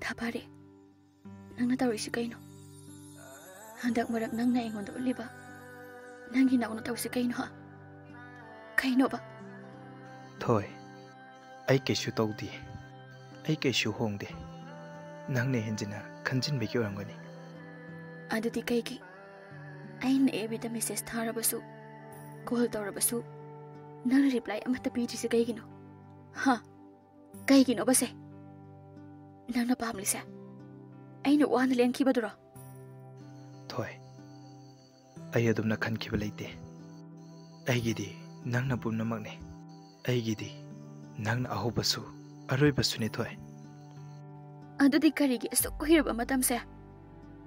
Thapari, nang natawri si kaino. Handak marak nang na ingon do liba. Nang ginaw na taw si kaino ha. Kaino ba? Thôi, ai kaisu tawdi. Ai kaisu hongde. Nang ne henjina khanjin be ki orangani. Adudi kaigi. Ai na every the message tharabasu. Call tawrabasu. Nang reply amata piri si kaigino. Ha. Kaigino ba se? Nang na pamli se. Ai na wan len kibadura. Thôi, ai adum na khan kiba leite. Ai gidi nang na pumna magne. Ai gidi nang na ahobasu aroi basu ne thôi. Adudi karigi asuk ko hiraba matam se.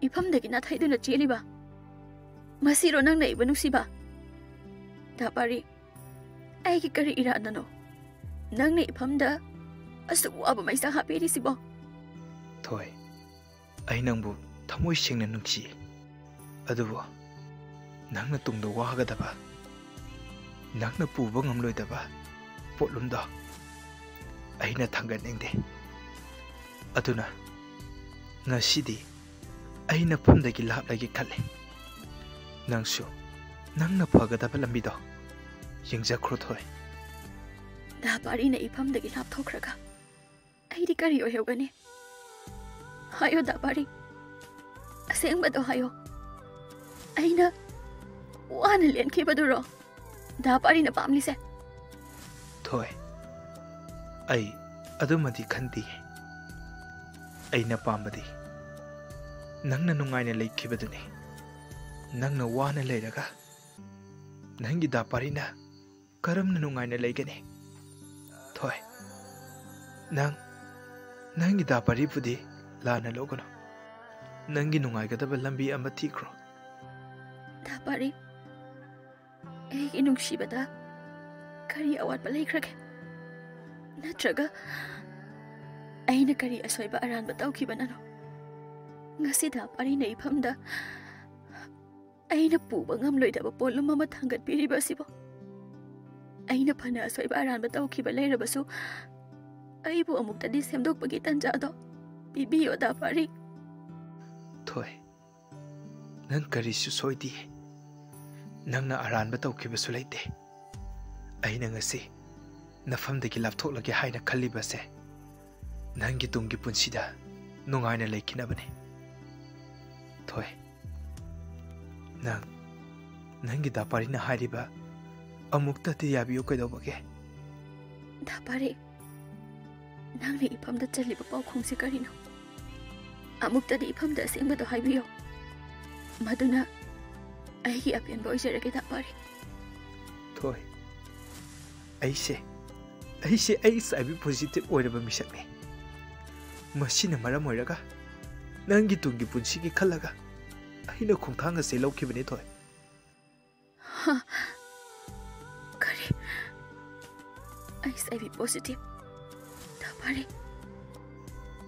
Ifamdagi na thaiduna cheliba. Masiro nang na ibanu siba. Thapari, ai ki kari ira nano. Nang na ifamda asuk waba maisa hapiri sibo. Thôi, ai nangbu thamoi sengna nungsi. Adubo nangna tungda wahagadaba. Nangna puba ngamloidaba. Potlumda aina thangan engde. Aduna ngasidi aina phamdagi laplagi khalle. Nangsu nangna phagadaba lambido yengjakhro thoi. Thapari na ifamdagi lapthokhraga. Aidi kari oyogani. Hayo Thapari. Asengba hayo. Aina wana len kibaduro. Thapari na pamli se. Thôi, ai adumadi khandi. Aina pambadi. Nangna nungaina leikibaduni. Nangna wana leiraga. Nangi Thapari na karamna nungaina leigani. Thôi, nangi Thapari pudi lana logono. Nangi nungaigadaba lambi ama tikro. Thapari, ai nungsibada kari awat balai krake. Natraga aina kari asoiba aran batau ki banano. Ngasi Thapari na ifamda aina puba ngamloi da polum mama thangat piri basibo. Aina phana asoiba aran batau ki balai rabasu. Ai bu amuk tadi semdok bagi tanja do. Bibiyo Thapari. Thôi, nang kari su soidi. Nangna aran batau ki basu leite. Aina ngasi nafamdagi lapthoklage haina khallibase. Nangi tungi punsida nungaina leikinabane. Thôi, nangi Thapari na hairiba amukta ti yabiyo kaidobage. Thapari, nangni ifamda chaliba paukhongsi karino. Amukta di ifamda asengba do haibiyo. Maduna aigi apian boy jarage Thapari. Thôi, ai sabi positive oiraba misakne. Masina maram oiraga nangi tungi punsigi khallaga aina khongthanga se laukibane thoi. Ha. Kari. Ai sabi positive. Thapari.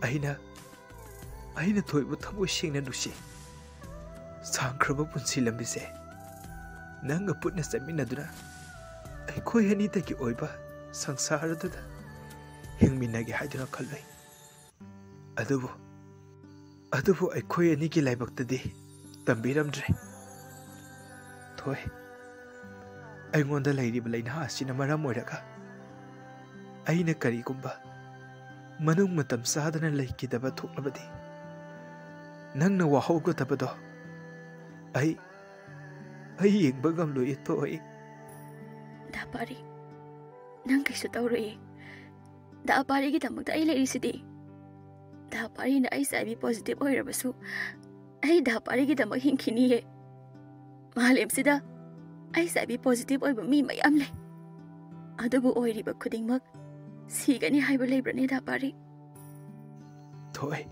Aina thoi bu thamoi sengna dusi. Sangkraba punsi lambise. Nanga putna saminaduna. Ai khoi hani taki oiba sangsaraduda. Hingminagi haiduna khalbai. Adubu ai khoi ani ki laibaktadi tambiramdre. Thôi, ai ngonda lairiba laina asina maram oiraga. Aina karigumba manung matam sadana laikidaba thoklabadi. Nangna wahaugadabado. Ai yengba ngamloi thoi. Thapari, nang kaisu tawroi. Thapari gi damakta ai lairisidi. Thapari na ai sabi positive oirabasu. Ai Thapari gi damak hingkhini he. Malem sida ai sabi positive oiba mi mayam le. Adubu oiriba khudingmak sigani haiba leibrane Thapari. Thôi,